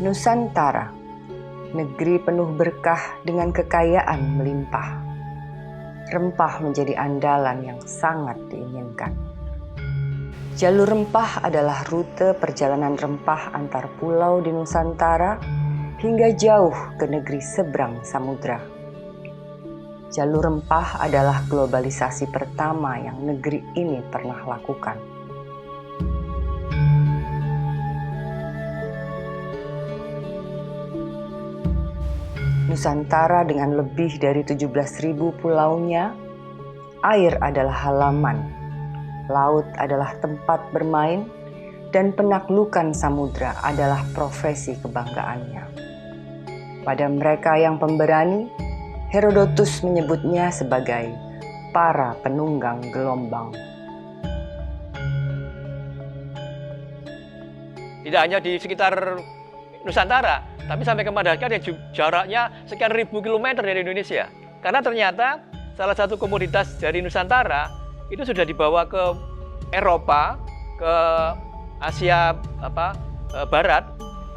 Nusantara, negeri penuh berkah dengan kekayaan melimpah. Rempah menjadi andalan yang sangat diinginkan. Jalur rempah adalah rute perjalanan rempah antar pulau di Nusantara hingga jauh ke negeri seberang samudra. Jalur rempah adalah globalisasi pertama yang negeri ini pernah lakukan. Nusantara dengan lebih dari 17.000 pulaunya, air adalah halaman, laut adalah tempat bermain, dan penaklukan samudra adalah profesi kebanggaannya. Pada mereka yang pemberani, Herodotus menyebutnya sebagai para penunggang gelombang. Tidak hanya di sekitar Nusantara, tapi sampai ke Madagaskar yang jaraknya sekian ribu kilometer dari Indonesia. Karena ternyata salah satu komoditas dari Nusantara itu sudah dibawa ke Eropa, ke Asia Barat,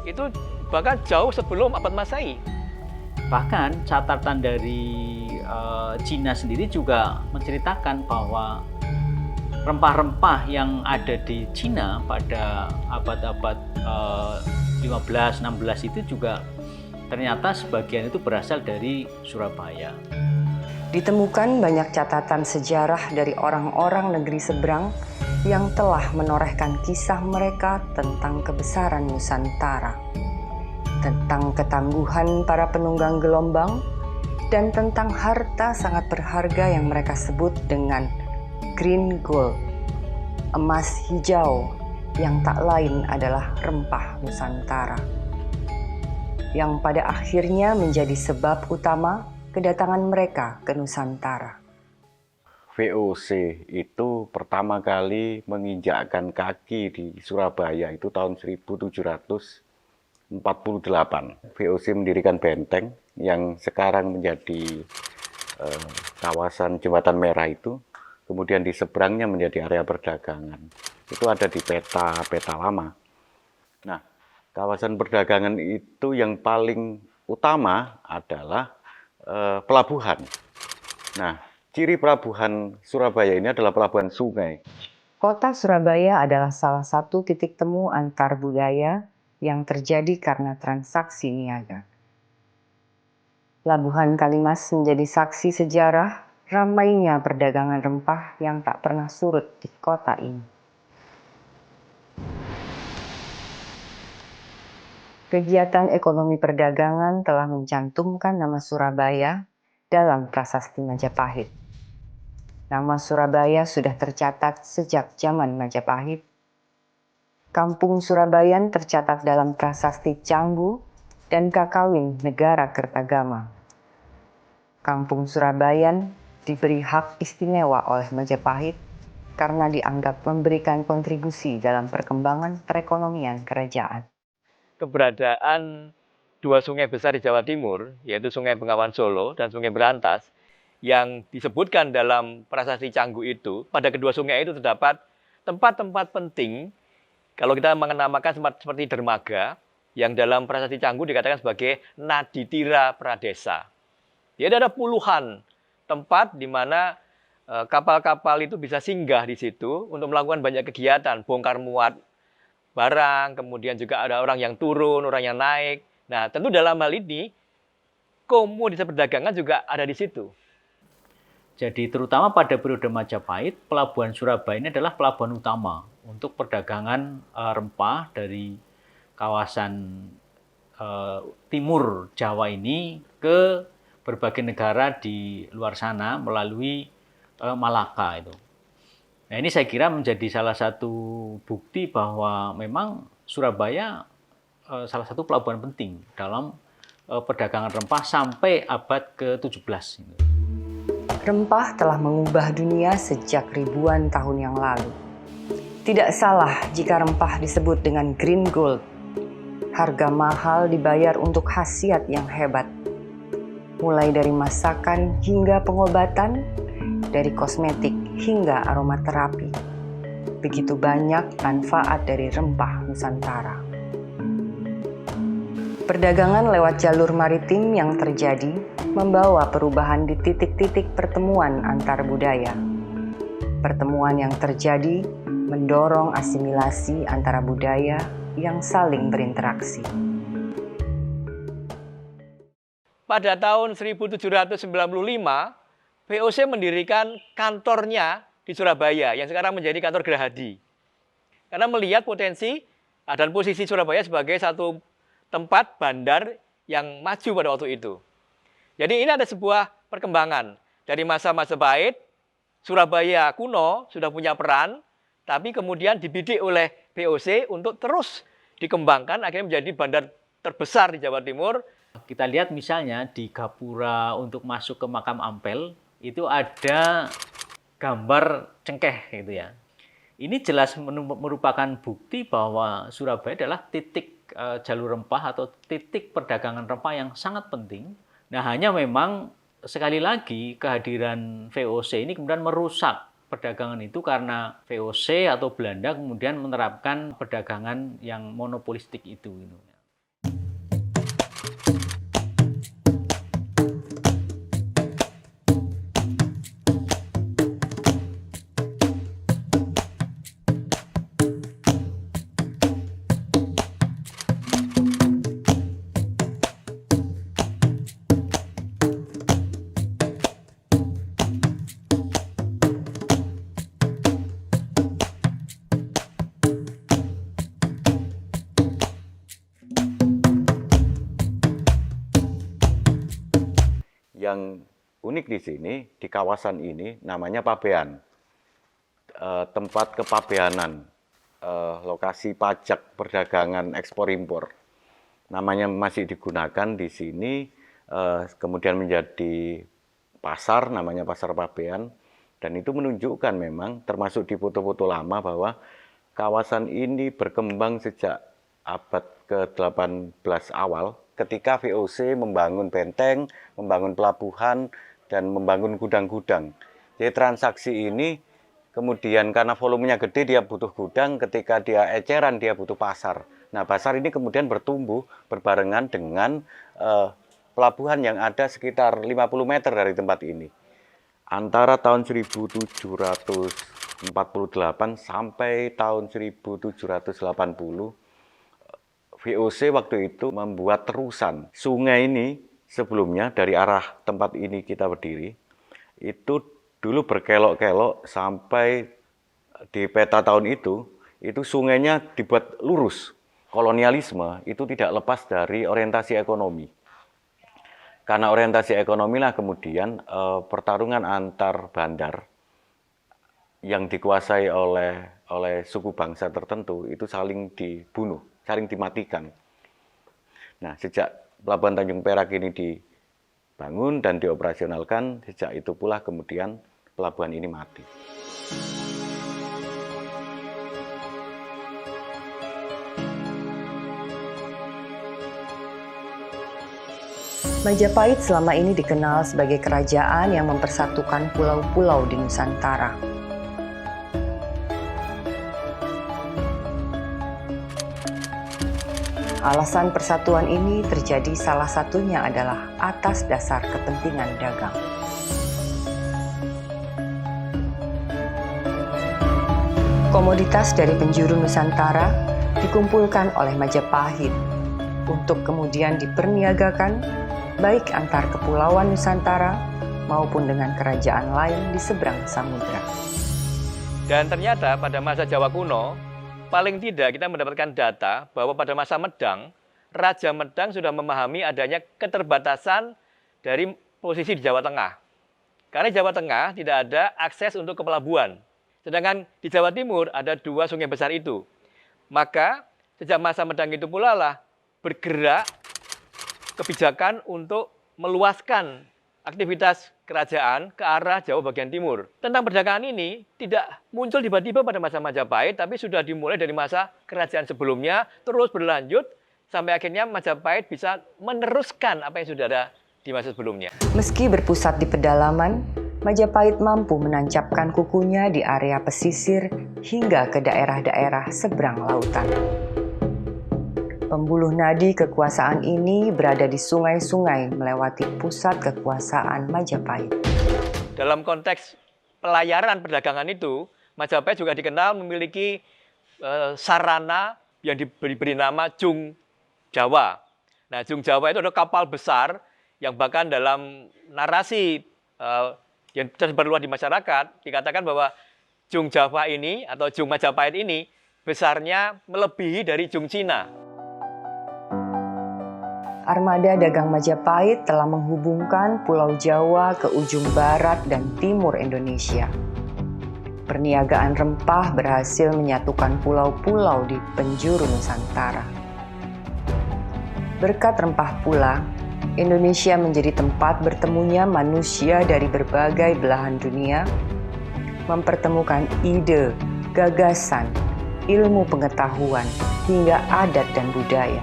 itu bahkan jauh sebelum abad Masehi. Bahkan catatan dari Cina sendiri juga menceritakan bahwa rempah-rempah yang ada di Cina pada abad-abad 15-16 itu juga ternyata sebagian itu berasal dari Surabaya. Ditemukan banyak catatan sejarah dari orang-orang negeri seberang yang telah menorehkan kisah mereka tentang kebesaran Nusantara, tentang ketangguhan para penunggang gelombang, dan tentang harta sangat berharga yang mereka sebut dengan green gold, emas hijau, yang tak lain adalah rempah Nusantara, yang pada akhirnya menjadi sebab utama kedatangan mereka ke Nusantara. VOC itu pertama kali menginjakkan kaki di Surabaya itu tahun 1748. VOC mendirikan benteng yang sekarang menjadi kawasan Jembatan Merah itu, kemudian di seberangnya menjadi area perdagangan. Itu ada di peta lama. Nah, kawasan perdagangan itu yang paling utama adalah pelabuhan. Nah, ciri pelabuhan Surabaya ini adalah pelabuhan sungai. Kota Surabaya adalah salah satu titik temu antar budaya yang terjadi karena transaksi niaga. Pelabuhan Kalimas menjadi saksi sejarah ramainya perdagangan rempah yang tak pernah surut di kota ini. Kegiatan ekonomi perdagangan telah mencantumkan nama Surabaya dalam Prasasti Majapahit. Nama Surabaya sudah tercatat sejak zaman Majapahit. Kampung Surabayan tercatat dalam Prasasti Canggu dan Kakawin Negara Kertagama. Kampung Surabayan diberi hak istimewa oleh Majapahit karena dianggap memberikan kontribusi dalam perkembangan perekonomian kerajaan. Keberadaan dua sungai besar di Jawa Timur, yaitu Sungai Bengawan Solo dan Sungai Berantas, yang disebutkan dalam Prasasti Canggu itu, pada kedua sungai itu terdapat tempat-tempat penting, kalau kita mengenamakan seperti dermaga, yang dalam Prasasti Canggu dikatakan sebagai Naditira Pradesa. Jadi ada puluhan tempat di mana kapal-kapal itu bisa singgah di situ untuk melakukan banyak kegiatan, bongkar muat barang, kemudian juga ada orang yang turun, orang yang naik. Nah, tentu dalam hal ini, komoditas perdagangan juga ada di situ. Jadi terutama pada periode Majapahit, pelabuhan Surabaya ini adalah pelabuhan utama untuk perdagangan rempah dari kawasan timur Jawa ini ke berbagai negara di luar sana melalui Malaka itu. Nah, ini saya kira menjadi salah satu bukti bahwa memang Surabaya salah satu pelabuhan penting dalam perdagangan rempah sampai abad ke-17. Rempah telah mengubah dunia sejak ribuan tahun yang lalu. Tidak salah jika rempah disebut dengan green gold. Harga mahal dibayar untuk khasiat yang hebat. Mulai dari masakan hingga pengobatan, dari kosmetik hingga aromaterapi. Begitu banyak manfaat dari rempah Nusantara. Perdagangan lewat jalur maritim yang terjadi membawa perubahan di titik-titik pertemuan antar budaya. Pertemuan yang terjadi mendorong asimilasi antara budaya yang saling berinteraksi. Pada tahun 1795, VOC mendirikan kantornya di Surabaya yang sekarang menjadi kantor Gerahadi. Karena melihat potensi dan posisi Surabaya sebagai satu tempat bandar yang maju pada waktu itu. Jadi ini ada sebuah perkembangan. Dari masa Majapahit, Surabaya kuno sudah punya peran, tapi kemudian dibidik oleh VOC untuk terus dikembangkan, akhirnya menjadi bandar terbesar di Jawa Timur. Kita lihat misalnya di gapura untuk masuk ke makam Ampel, itu ada gambar cengkeh gitu ya. Ini jelas merupakan bukti bahwa Surabaya adalah titik jalur rempah atau titik perdagangan rempah yang sangat penting. Nah, hanya memang sekali lagi kehadiran VOC ini kemudian merusak perdagangan itu karena VOC atau Belanda kemudian menerapkan perdagangan yang monopolistik itu. Yang unik di sini, di kawasan ini namanya Pabean, tempat kepabeanan, lokasi pajak perdagangan ekspor impor. Namanya masih digunakan di sini, kemudian menjadi pasar, namanya Pasar Pabean, dan itu menunjukkan memang termasuk di foto-foto lama bahwa kawasan ini berkembang sejak abad ke-18 awal, ketika VOC membangun benteng, membangun pelabuhan, dan membangun gudang-gudang. Jadi transaksi ini kemudian karena volumenya gede dia butuh gudang, ketika dia eceran dia butuh pasar. Nah, pasar ini kemudian bertumbuh berbarengan dengan pelabuhan yang ada sekitar 50 meter dari tempat ini. Antara tahun 1748 sampai tahun 1780, VOC waktu itu membuat terusan. Sungai ini sebelumnya dari arah tempat ini kita berdiri, itu dulu berkelok-kelok sampai di peta tahun itu sungainya dibuat lurus. Kolonialisme itu tidak lepas dari orientasi ekonomi. Karena orientasi ekonomi lah kemudian pertarungan antar bandar yang dikuasai oleh suku bangsa tertentu itu saling dibunuh, saling dimatikan. Nah, sejak Pelabuhan Tanjung Perak ini dibangun dan dioperasionalkan, sejak itu pula kemudian pelabuhan ini mati. Majapahit selama ini dikenal sebagai kerajaan yang mempersatukan pulau-pulau di Nusantara. Alasan persatuan ini terjadi salah satunya adalah atas dasar kepentingan dagang. Komoditas dari penjuru Nusantara dikumpulkan oleh Majapahit untuk kemudian diperniagakan baik antar kepulauan Nusantara maupun dengan kerajaan lain di seberang samudra. Dan ternyata pada masa Jawa kuno, paling tidak kita mendapatkan data bahwa pada masa Medang, Raja Medang sudah memahami adanya keterbatasan dari posisi di Jawa Tengah. Karena di Jawa Tengah tidak ada akses untuk ke pelabuhan. Sedangkan di Jawa Timur ada dua sungai besar itu. Maka sejak masa Medang itu pula lah bergerak kebijakan untuk meluaskan aktivitas kerajaan ke arah Jawa bagian timur. Tentang perdagangan ini tidak muncul tiba-tiba pada masa Majapahit, tapi sudah dimulai dari masa kerajaan sebelumnya, terus berlanjut sampai akhirnya Majapahit bisa meneruskan apa yang sudah ada di masa sebelumnya. Meski berpusat di pedalaman, Majapahit mampu menancapkan kukunya di area pesisir hingga ke daerah-daerah seberang lautan. Pembuluh nadi kekuasaan ini berada di sungai-sungai melewati pusat kekuasaan Majapahit. Dalam konteks pelayaran perdagangan itu, Majapahit juga dikenal memiliki sarana yang diberi nama Jung Jawa. Nah, Jung Jawa itu adalah kapal besar yang bahkan dalam narasi yang tersebar luas di masyarakat dikatakan bahwa Jung Jawa ini atau Jung Majapahit ini besarnya melebihi dari Jung Cina. Armada dagang Majapahit telah menghubungkan Pulau Jawa ke ujung barat dan timur Indonesia. Perniagaan rempah berhasil menyatukan pulau-pulau di penjuru Nusantara. Berkat rempah pula, Indonesia menjadi tempat bertemunya manusia dari berbagai belahan dunia, mempertemukan ide, gagasan, ilmu pengetahuan, hingga adat dan budaya.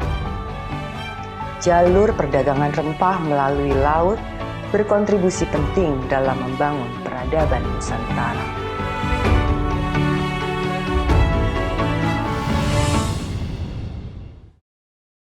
Jalur perdagangan rempah melalui laut berkontribusi penting dalam membangun peradaban Nusantara.